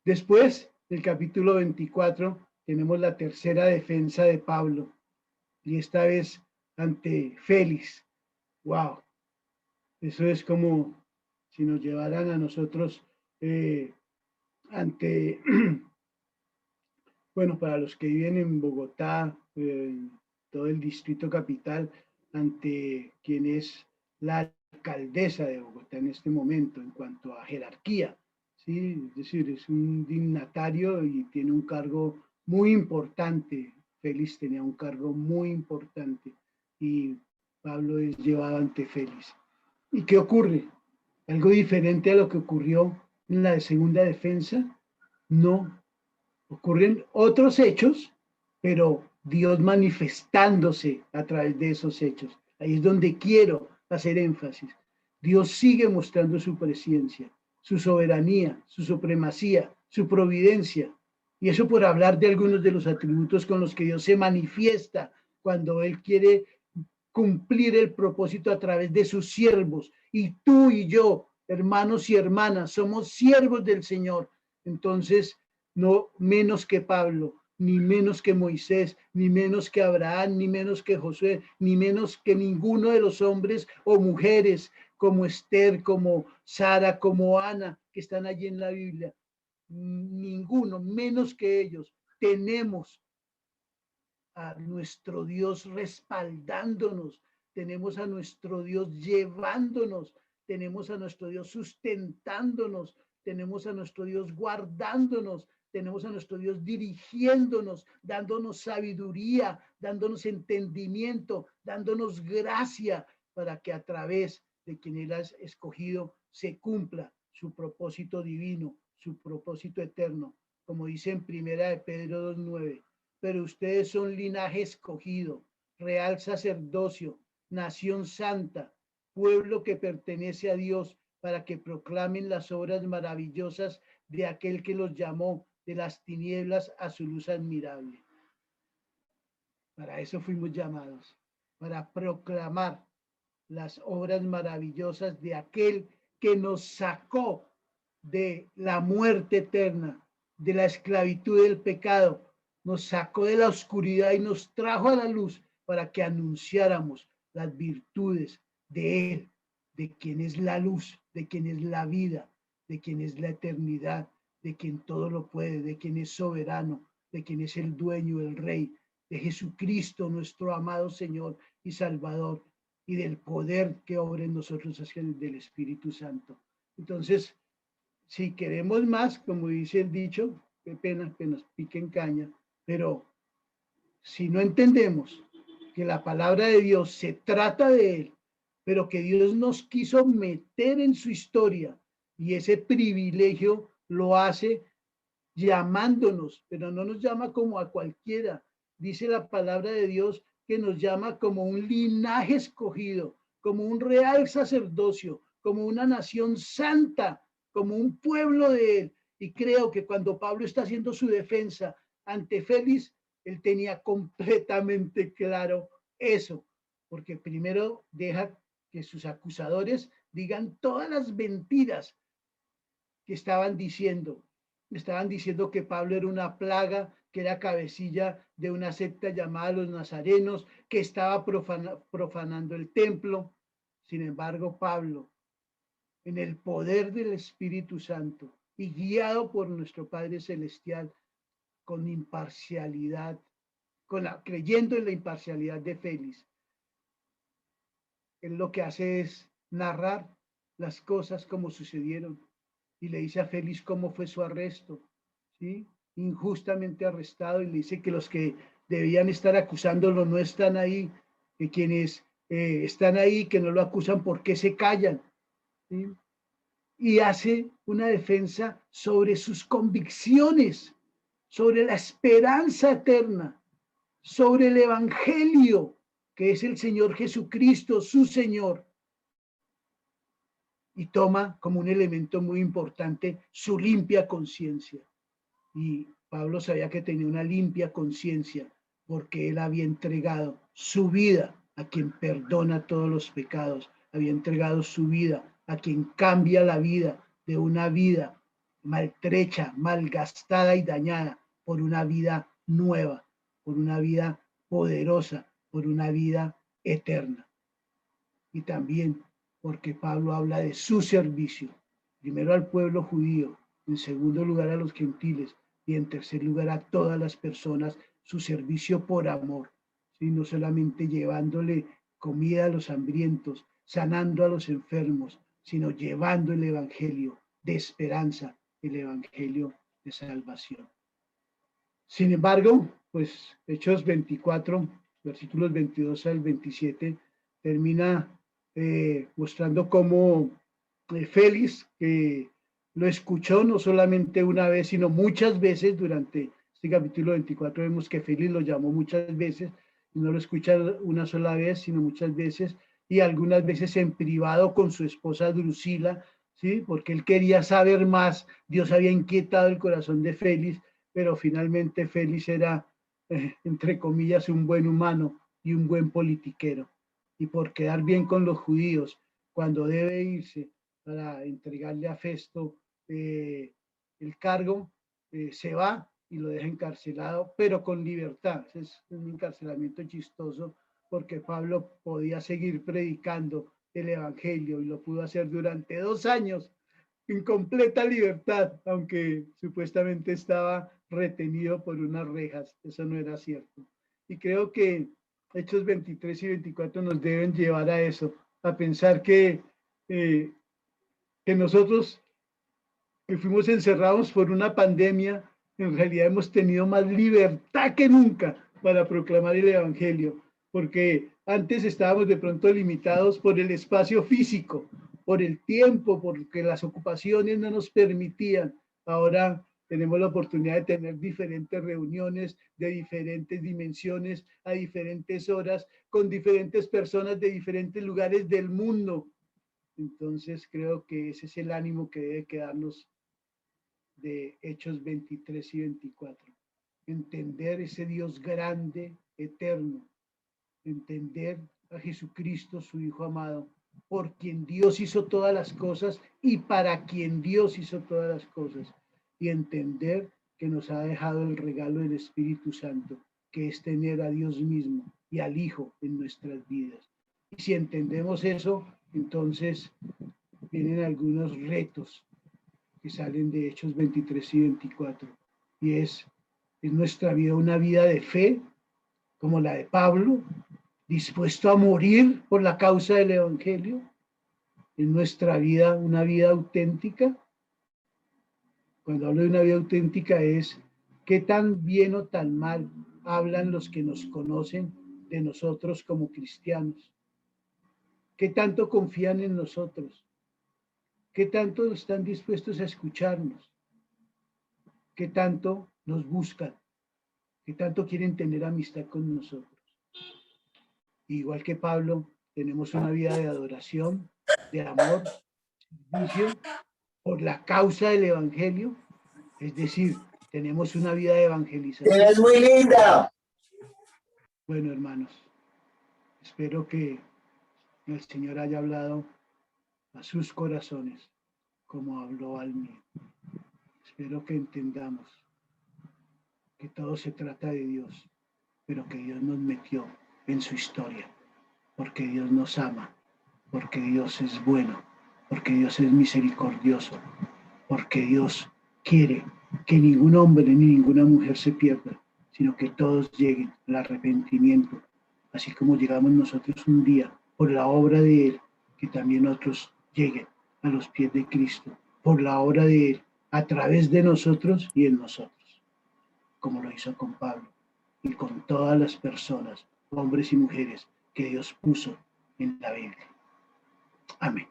Después del capítulo 24 tenemos la tercera defensa de Pablo, y esta vez ante Félix. ¡Wow! Eso es como si nos llevaran a nosotros ante, bueno, para los que viven en Bogotá, todo el distrito capital, ante quien es la alcaldesa de Bogotá en este momento en cuanto a jerarquía, ¿sí? Es decir, es un dignatario y tiene un cargo muy importante. Félix tenía un cargo muy importante y Pablo es llevado ante Félix. ¿Y qué ocurre? ¿Algo diferente a lo que ocurrió en la segunda defensa? No. Ocurren otros hechos, pero Dios manifestándose a través de esos hechos. Ahí es donde quiero hacer énfasis. Dios sigue mostrando su presencia, su soberanía, su supremacía, su providencia. Y eso por hablar de algunos de los atributos con los que Dios se manifiesta cuando Él quiere cumplir el propósito a través de sus siervos. Y tú y yo, hermanos y hermanas, somos siervos del Señor. Entonces, no menos que Pablo, ni menos que Moisés, ni menos que Abraham, ni menos que Josué, ni menos que ninguno de los hombres o mujeres como Esther, como Sara, como Ana, que están allí en la Biblia. Ninguno, menos que ellos. Tenemos a nuestro Dios respaldándonos, tenemos a nuestro Dios llevándonos, tenemos a nuestro Dios sustentándonos, tenemos a nuestro Dios guardándonos, tenemos a nuestro Dios dirigiéndonos, dándonos sabiduría, dándonos entendimiento, dándonos gracia para que a través de quien Él ha escogido se cumpla su propósito divino, su propósito eterno, como dice en Primera de Pedro 2:9. Pero ustedes son linaje escogido, real sacerdocio, nación santa, pueblo que pertenece a Dios, para que proclamen las obras maravillosas de aquel que los llamó de las tinieblas a su luz admirable. Para eso fuimos llamados, para proclamar las obras maravillosas de aquel que nos sacó de la muerte eterna, de la esclavitud del pecado, nos sacó de la oscuridad y nos trajo a la luz para que anunciáramos las virtudes de Él, de quien es la luz, de quien es la vida, de quien es la eternidad, de quien todo lo puede, de quien es soberano, de quien es el dueño, el rey, de Jesucristo, nuestro amado Señor y Salvador, y del poder que obra en nosotros hacia el del Espíritu Santo. Entonces, si queremos más, como dice el dicho, qué pena que nos piquen caña, pero si no entendemos que la palabra de Dios se trata de Él, pero que Dios nos quiso meter en su historia y ese privilegio lo hace llamándonos, pero no nos llama como a cualquiera. Dice la palabra de Dios que nos llama como un linaje escogido, como un real sacerdocio, como una nación santa, como un pueblo de Él. Y creo que cuando Pablo está haciendo su defensa ante Félix, él tenía completamente claro eso, porque primero deja que sus acusadores digan todas las mentiras que estaban diciendo que Pablo era una plaga, que era cabecilla de una secta llamada los nazarenos, que estaba profanando el templo. Sin embargo, Pablo, en el poder del Espíritu Santo y guiado por nuestro Padre Celestial, con imparcialidad, creyendo en la imparcialidad de Félix, él lo que hace es narrar las cosas como sucedieron y le dice a Félix cómo fue su arresto, ¿sí? Injustamente arrestado, y le dice que los que debían estar acusándolo no están ahí, que quienes están ahí, que no lo acusan, ¿por qué se callan? ¿Sí? Y hace una defensa sobre sus convicciones, sobre la esperanza eterna, sobre el Evangelio, que es el Señor Jesucristo, su Señor. Y toma como un elemento muy importante su limpia conciencia. Y Pablo sabía que tenía una limpia conciencia porque él había entregado su vida a quien perdona todos los pecados, había entregado su vida a quien cambia la vida de una vida maltrecha, malgastada y dañada por una vida nueva, por una vida poderosa, por una vida eterna. Y también porque Pablo habla de su servicio, primero al pueblo judío, en segundo lugar a los gentiles y en tercer lugar a todas las personas, su servicio por amor, ¿sí? No solamente llevándole comida a los hambrientos, sanando a los enfermos, sino llevando el evangelio de esperanza, el evangelio de salvación. Sin embargo, pues Hechos 24, versículos 22 al 27, termina mostrando cómo Félix, que lo escuchó no solamente una vez, sino muchas veces durante este capítulo 24, vemos que Félix lo llamó muchas veces, y no lo escucha una sola vez, sino muchas veces, y algunas veces en privado con su esposa Drusila, ¿sí? Porque él quería saber más, Dios había inquietado el corazón de Félix, pero finalmente Félix era, entre comillas, un buen humano y un buen politiquero. Y por quedar bien con los judíos, cuando debe irse para entregarle a Festo el cargo, se va y lo deja encarcelado, pero con libertad. Es un encarcelamiento chistoso porque Pablo podía seguir predicando el evangelio y lo pudo hacer durante 2 años en completa libertad, aunque supuestamente estaba retenido por unas rejas. Eso no era cierto. Y creo que Hechos 23 y 24 nos deben llevar a eso, a pensar que nosotros que fuimos encerrados por una pandemia, en realidad hemos tenido más libertad que nunca para proclamar el evangelio, porque antes estábamos de pronto limitados por el espacio físico, por el tiempo, porque las ocupaciones no nos permitían. Ahora tenemos la oportunidad de tener diferentes reuniones de diferentes dimensiones, a diferentes horas, con diferentes personas de diferentes lugares del mundo. Entonces creo que ese es el ánimo que debe quedarnos de Hechos 23 y 24. Entender ese Dios grande, eterno, entender a Jesucristo, su Hijo amado, por quien Dios hizo todas las cosas y para quien Dios hizo todas las cosas, y entender que nos ha dejado el regalo del Espíritu Santo, que es tener a Dios mismo y al Hijo en nuestras vidas. Y si entendemos eso, entonces vienen algunos retos que salen de Hechos 23 y 24, y es nuestra vida una vida de fe, como la de Pablo, dispuesto a morir por la causa del Evangelio. Es nuestra vida una vida auténtica. Cuando hablo de una vida auténtica es qué tan bien o tan mal hablan los que nos conocen de nosotros como cristianos, qué tanto confían en nosotros, qué tanto están dispuestos a escucharnos, qué tanto nos buscan, qué tanto quieren tener amistad con nosotros. Igual que Pablo, tenemos una vida de adoración, de amor, servicio, por la causa del Evangelio, es decir, tenemos una vida de evangelización. ¡Eres muy linda! Bueno, hermanos, espero que el Señor haya hablado a sus corazones como habló al mío. Espero que entendamos que todo se trata de Dios, pero que Dios nos metió en su historia, porque Dios nos ama, porque Dios es bueno, porque Dios es misericordioso, porque Dios quiere que ningún hombre ni ninguna mujer se pierda, sino que todos lleguen al arrepentimiento, así como llegamos nosotros un día por la obra de Él, que también otros lleguen a los pies de Cristo, por la obra de Él, a través de nosotros y en nosotros, como lo hizo con Pablo y con todas las personas, hombres y mujeres, que Dios puso en la Biblia. Amén.